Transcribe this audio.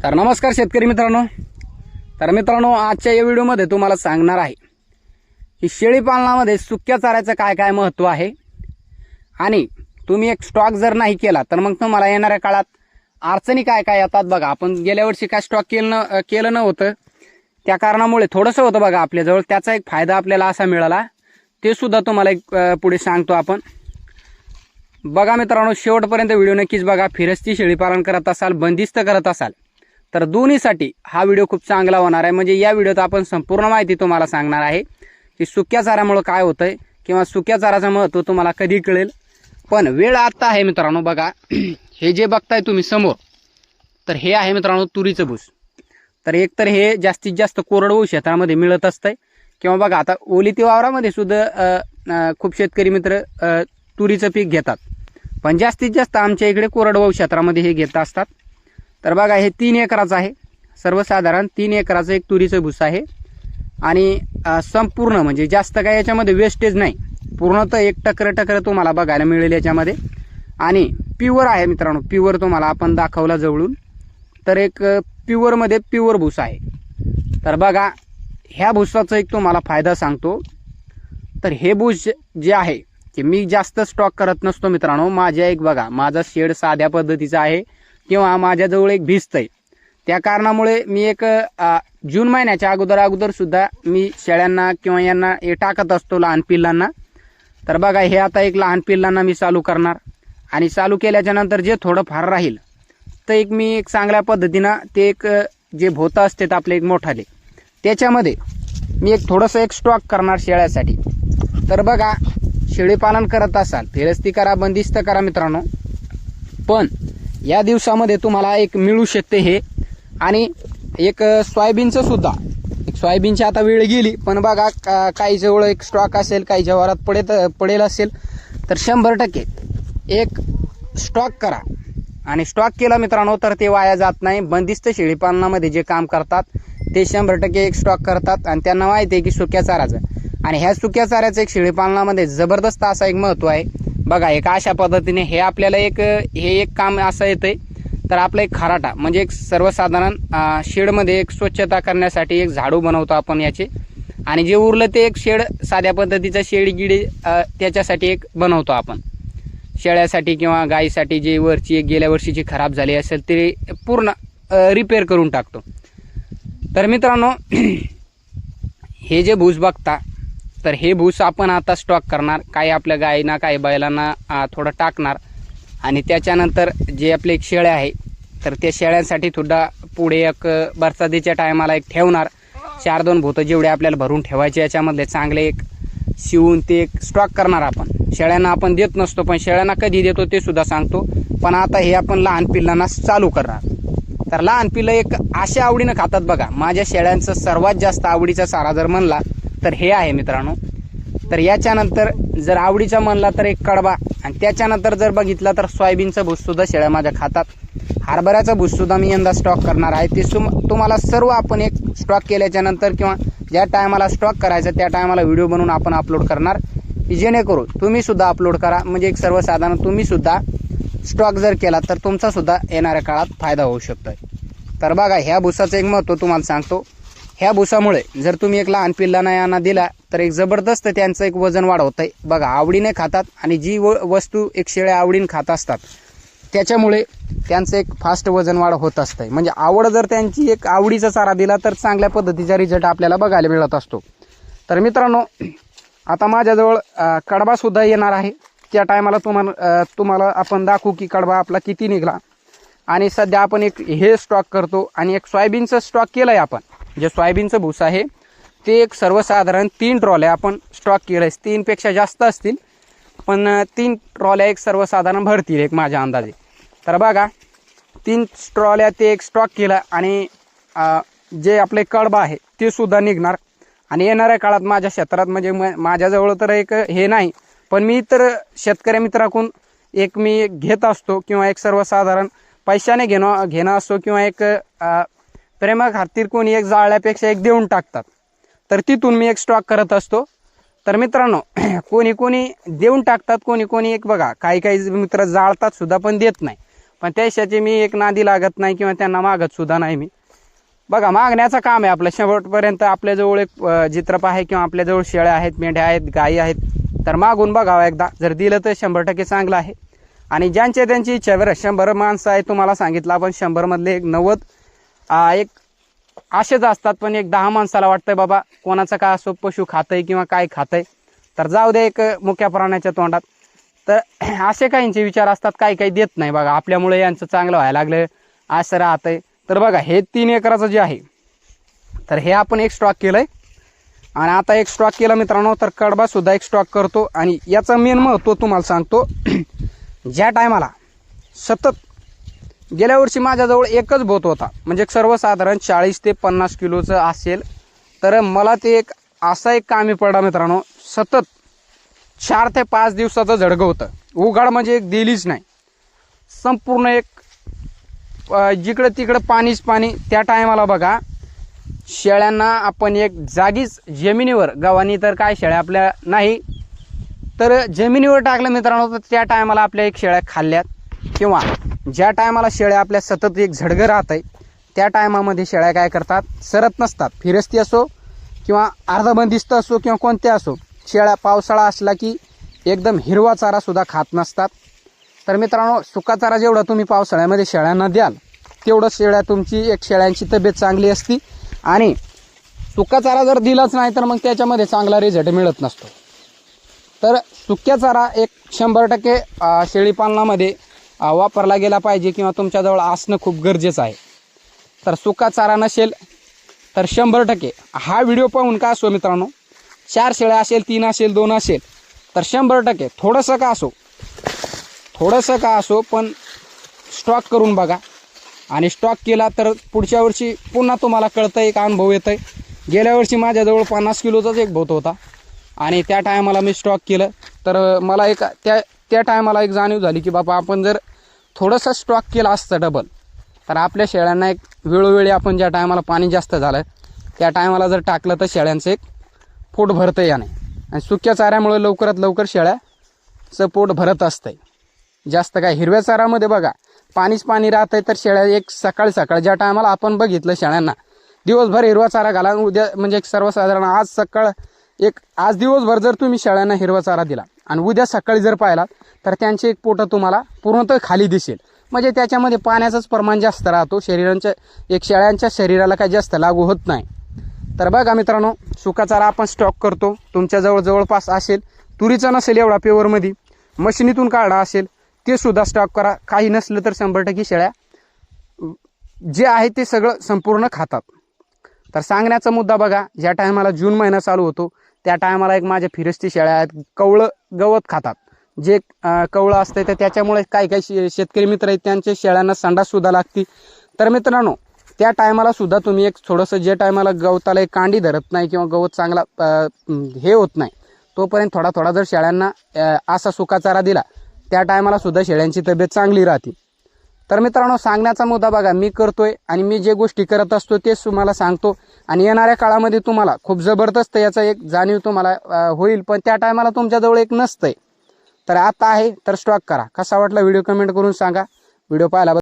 तर नमस्कार शेतकरी मित्रांनो, आजच्या या व्हिडिओमध्ये तुम्हाला सांगणार आहे की शेळी पालनामध्ये सुक्या चाऱ्याचं काय काय महत्त्व आहे आणि तुम्ही एक स्टॉक जर नाही केला तर मग तुम्हाला येणाऱ्या काळात अडचणी काय काय येतात बघा. आपण गेल्या वर्षी काय स्टॉक केलं नव्हतं, त्या कारणामुळे थोडंसं होतं बघा आपल्याजवळ. त्याचा एक फायदा आपल्याला असा मिळाला, ते सुद्धा तुम्हाला एक पुढे सांगतो आपण. बघा मित्रांनो, शेवटपर्यंत व्हिडिओ नक्कीच बघा. फिरस्ती शेळी पालन करत असाल, बंदिस्त करत असाल तर दोन्हीसाठी हा व्हिडिओ खूप चांगला होणार आहे. म्हणजे या व्हिडिओत आपण संपूर्ण माहिती तुम्हाला सांगणार आहे की सुक्या चाऱ्यामुळे काय होतंय किंवा सुक्या चाऱ्याचं महत्त्व तुम्हाला कधी कळेल. पण वेळ आता आहे मित्रांनो. बघा, हे जे बघताय तुम्ही समोर, तर हे आहे मित्रांनो तुरीचं भूस. तर एक तर हे जास्तीत जास्त कोरडवाहू क्षेत्रामध्ये मिळत असतंय किंवा बघा आता ओलिती वावरामध्ये सुद्धा खूप शेतकरी मित्र तुरीचं पीक घेतात, पण जास्तीत जास्त आमच्या इकडे कोरडवाहू क्षेत्रामध्ये हे घेत असतात. तर बघा, हे 3 एकराचं आहे, सर्वसाधारण 3 एकराचं एक तुरीचं भूस आहे आणि संपूर्ण म्हणजे जास्त काय याच्यामध्ये वेस्टेज नाही, पूर्णतः एक टकर तुम्हाला बघायला मिळेल याच्यामध्ये. आणि प्युअर आहे मित्रांनो, प्युअर तुम्हाला आपण दाखवला जवळून. तर एक प्युअरमध्ये प्युअर भूस आहे. तर बघा, ह्या भुसाचा एक तुम्हाला फायदा सांगतो. तर हे भूस जे आहे की मी जास्त स्टॉक करत नसतो मित्रांनो. माझ्या एक बघा, माझा शेड साध्या पद्धतीचा आहे किंवा माझ्याजवळ एक भिस्त आहे. त्या कारणामुळे मी एक जून महिन्याच्या अगोदर सुद्धा मी शेळ्यांना किंवा यांना हे टाकत असतो, लहान पिल्लांना. तर बघा, हे आता एक लहान पिल्लांना मी चालू करणार आणि चालू केल्याच्या नंतर जे थोडं फार राहील तर एक मी एक चांगल्या पद्धतीनं ते एक जे भोतं असते आपले एक मोठाले, त्याच्यामध्ये मी एक थोडंसं एक स्टॉक करणार शेळ्यासाठी. तर बघा, शेळी पालन करत असाल, फिरस्ती करा, बंदिस्त करा मित्रांनो, पण या दिवसामध्ये तुम्हाला एक मिळू शकते हे. आणि एक सोयाबीनचं सुद्धा, एक सोयाबीनची आता वेळ गेली, पण बघा काही जवळ एक स्टॉक असेल, काही जवारात पडेल असेल तर 100% एक स्टॉक करा. आणि स्टॉक केला मित्रांनो तर ते वाया जात नाही. बंदिस्त शेळी पालनामध्ये जे काम करतात ते 100% एक स्टॉक करतात आणि त्यांना माहिती आहे की सुक्या चाऱ्याचं, आणि ह्या सुक्या चाऱ्याचं एक शेळी पालनामध्ये जबरदस्त असा एक महत्त्व आहे. बघा, एक अशा पद्धतीने हे आपल्याला हे एक काम असं येतंय. तर आपलं एक खराटा म्हणजे एक सर्वसाधारण शेडमध्ये एक स्वच्छता करण्यासाठी एक झाडू बनवतो आपण याचे, आणि जे उरलं ते एक शेड साध्या पद्धतीचा शेळी त्याच्यासाठी एक बनवतो आपण शेळ्यासाठी किंवा गायीसाठी. जे वरची एक गेल्या वर्षीची खराब झाली असेल ते पूर्ण रिपेअर करून टाकतो. तर मित्रांनो, हे जे भूस बघता, तर हे भूस आपण आता स्टॉक करणार. काही आपल्या गायींना, काही बैलांना थोडं टाकणार आणि त्याच्यानंतर जे आपले एक शेळ्या आहे तर त्या शेळ्यांसाठी सुद्धा पुढे एक बरसातीच्या टायमाला एक ठेवणार. 4-2 भूतं जेवढे आपल्याला भरून ठेवायचे याच्यामधले चांगले एक शिवून ते एक स्टॉक करणार आपण. शेळ्यांना आपण देत नसतो, पण शेळ्यांना कधी देतो ते सुद्धा सांगतो. पण आता हे आपण लहान पिल्लांना चालू करणार. तर लहान पिल्लं एक अशा आवडीनं खातात बघा. माझ्या शेळ्यांचं सर्वात जास्त आवडीचा चारा जर म्हणला तर हे आहे मित्रांनो. तर याच्यानंतर जर आवडीचा म्हणला तर एक कडबा, आणि त्याच्यानंतर जर बघितला तर सोयाबीनचं भूससुद्धा शेळ्या माझ्या खातात. हरभऱ्याचा भूससुद्धा मी यंदा स्टॉक करणार आहे. ते तुम्हाला सर्व आपण एक स्टॉक केल्याच्या नंतर किंवा ज्या टायमाला स्टॉक करायचं त्या टायमाला व्हिडिओ बनवून आपण अपलोड करणार, की जेणेकरून तुम्ही सुद्धा अपलोड करा. म्हणजे एक सर्वसाधारण तुम्ही सुद्धा स्टॉक जर केला तर तुमचा सुद्धा येणाऱ्या काळात फायदा होऊ शकतोय. तर बघा, ह्या भुसाचं एक महत्त्व तुम्हाला सांगतो. ह्या भुसामुळे जर तुम्ही एक लहान पिल्लांना यांना दिला तर एक जबरदस्त त्यांचं एक वजन वाढवतंय. बघा, आवडीने खातात आणि जी वस्तू एक शेळ्या आवडीने खात असतात त्याच्यामुळे त्यांचं एक फास्ट वजन वाढ होत असतंय. म्हणजे आवड जर त्यांची एक आवडीचा चारा दिला तर चांगल्या पद्धतीचा रिझल्ट आपल्याला बघायला मिळत असतो. तर मित्रांनो, आता माझ्याजवळ कडबासुद्धा येणार आहे. त्या टायमाला तुम्हाला आपण दाखवू की कडबा आपला किती निघाला. आणि सध्या आपण एक हे स्टॉक करतो आणि एक सोयाबीनचं स्टॉक केलं आहे आपण. जे सोयाबीनचं भूस आहे ते एक सर्वसाधारण 3 ट्रॉल्या आपण स्टॉक केलं आहे. 3पेक्षा जास्त असतील, पण 3 ट्रॉल्या एक सर्वसाधारण भरतील एक माझ्या अंदाजे. तर बघा, 3 ट्रॉल्या ते एक स्टॉक केलं आणि जे आपले कडबा आहे ते सुद्धा निघणार. आणि येणाऱ्या काळात माझ्या क्षेत्रात म्हणजे माझ्याजवळ तर एक हे नाही, पण मी तर शेतकरी मित्राकडून एक मी घेत असतो किंवा एक सर्वसाधारण पैशाने घेणं असतो किंवा एक प्रेमा खातीर कोणी एक जाळल्यापेक्षा एक देऊन टाकतात, तर तिथून मी एक स्टॉक करत असतो. तर मित्रांनो, कोणी देऊन टाकतात, कोणी एक बघा काही मित्र जाळतात सुद्धा पण देत नाही. पण त्याच्याची मी एक नादी लागत नाही किंवा त्यांना मागत सुद्धा नाही मी. बघा, मागण्याचं काम आहे आपलं. शेवटपर्यंत आपल्याजवळ एक जित्रप आहे किंवा आपल्याजवळ शेळ्या आहेत, मेंढ्या आहेत, गायी आहेत, तर मागून बघावं एकदा. जर दिलं तर 100% चांगलं आहे. आणि ज्यांची त्यांची इच्छा, बरं 100 माणसं आहे तुम्हाला सांगितलं आपण, 100 मधले एक 90 एक असेच असतात. पण एक 10 माणसाला वाटतंय बाबा कोणाचं काय असो, पशु खातंय किंवा काय खातंय तर जाऊ दे एक मुक्या प्राण्याच्या तोंडात. तर असे काहींचे विचार असतात, काही काही देत नाही. बघा, आपल्यामुळे यांचं चांगलं व्हायला लागलं असं राहतंय. तर बघा, हे 3 एकराचं जे आहे तर हे आपण एक स्टॉक केलंय. आणि आता एक स्टॉक केला मित्रांनो, तर कडबा सुद्धा एक स्टॉक करतो. आणि याचं मेन महत्त्व तुम्हाला सांगतो. ज्या टायमाला सतत, गेल्या वर्षी माझ्याजवळ एकच बोत होता, म्हणजे सर्वसाधारण 40 ते 50 किलोचं असेल. तर मला ते एक असा एक कामी पडला मित्रांनो, सतत 4 ते 5 दिवसाचं झडगं होतं. उघाड म्हणजे एक दिलीच नाही, संपूर्ण एक जिकडं तिकडं पाणीच पाणी. त्या टायमाला बघा, शेळ्यांना आपण एक जागीच जमिनीवर, गव्हाणी तर काय शेळ्या आपल्या नाही, तर जमिनीवर टाकलं मित्रांनो. तर त्या टायमाला आपल्या एक शेळ्या खाल्ल्यात. किंवा ज्या टायमाला शेळ्या आपल्या सतत एक झडगं राहत आहे त्या टायमामध्ये शेळ्या काय करतात, सरत नसतात. फिरस्ती असो किंवा अर्धबंदिस्त असो किंवा कोणत्या असो, शेळ्या पावसाळा असला की एकदम हिरवा चारा सुद्धा खात नसतात. तर मित्रांनो, सुका चारा जेवढा तुम्ही पावसाळ्यामध्ये शेळ्यांना द्याल तेवढं शेळ्यांची शेळ्यांची तब्येत चांगली असती. आणि सुका चारा जर दिलाच नाही तर मग त्याच्यामध्ये चांगला रिझल्ट मिळत नसतो. तर सुक्या चारा एक 100% शेळीपालनामध्ये वापरला गेला पाहिजे किंवा तुमच्याजवळ असणं खूप गरजेचं आहे. तर सुका चारा नसेल तर 100% हा व्हिडिओ पाहून का असो मित्रांनो, 4 शेळ्या असेल, 3 असेल, 2 असेल, तर 100% थोडंसं का असो पण स्टॉक करून बघा. आणि स्टॉक केला तर पुढच्या वर्षी पुन्हा तुम्हाला कळतं, एक अनुभव येतं आहे. गेल्या वर्षी माझ्याजवळ 50 किलोचाच एक बोत होता आणि त्या टायमाला मी स्टॉक केलं. तर मला एक त्या टायमाला एक जाणीव झाली की बाबा, आपण जर थोडंसं स्टॉक केला असतं डबल, तर आपल्या शेळ्यांना एक वेळोवेळी आपण ज्या टायमाला पाणी जास्त झालं त्या टायमाला जर टाकलं तर शेळ्यांचं एक पोट भरतं याने. आणि सुक्या चाऱ्यामुळे लवकरात लवकर शेळ्याचं पोट भरत असतंय. जास्त काय हिरव्या चाऱ्यामध्ये बघा पाणीच पाणी राहतंय. तर शेळ्या एक सकाळ ज्या टायमाला आपण बघितलं शेळ्यांना दिवसभर हिरवा चारा घाला, उद्या म्हणजे एक सर्वसाधारण आज दिवसभर जर तुम्ही शेळ्यांना हिरवा चारा दिला आणि उद्या सकाळी जर पाहिला तर त्यांचे एक पोटं तुम्हाला पूर्णतः खाली दिसेल. म्हणजे त्याच्यामध्ये पाण्याचंच प्रमाण जास्त राहतो. शेळ्यांच्या शरीराला काही जास्त लागू होत नाही. तर बघा मित्रांनो, सुका चारा आपण स्टॉक करतो. तुमच्याजवळ जवळपास असेल, तुरीचा नसेल एवढा प्युअरमध्ये, मशिनीतून काढा असेल ते सुद्धा स्टॉक करा. काही नसलं तर 100% शेळ्या जे आहे ते सगळं संपूर्ण खातात. तर सांगण्याचा मुद्दा बघा, ज्या टायमाला जून महिना चालू होतो त्या टायमाला एक माझ्या फिरस्ती शेळ्या आहेत, कवळं गवत खातात. जे कवळं असतं तर त्याच्यामुळे काही शेतकरी मित्र आहेत त्यांच्या शेळ्यांना संडास सुद्धा लागते. तर मित्रांनो, त्या टायमाला सुद्धा तुम्ही एक थोडंसं, जे टायमाला गवताला एक कांडी धरत नाही किंवा गवत चांगला हे होत नाही तोपर्यंत थोडा जर शेळ्यांना असा सुका चारा दिला त्या टायमाला सुद्धा शेळ्यांची तब्येत चांगली राहते. तर मित्रांनो, सांगण्याचा मुद्दा बघा, मी करतोय आणि मी जे गोष्टी करत असतो तेच तुम्हाला सांगतो. आणि येणाऱ्या काळामध्ये तुम्हाला खूप जबरदस्त याचा एक जाणीव तुम्हाला होईल. पण त्या टायमाला तुमच्याजवळ एक नसतंय, तर आता आहे तर स्टॉक करा. कसा वाटला व्हिडिओ कमेंट करून सांगा. व्हिडिओ पाहायला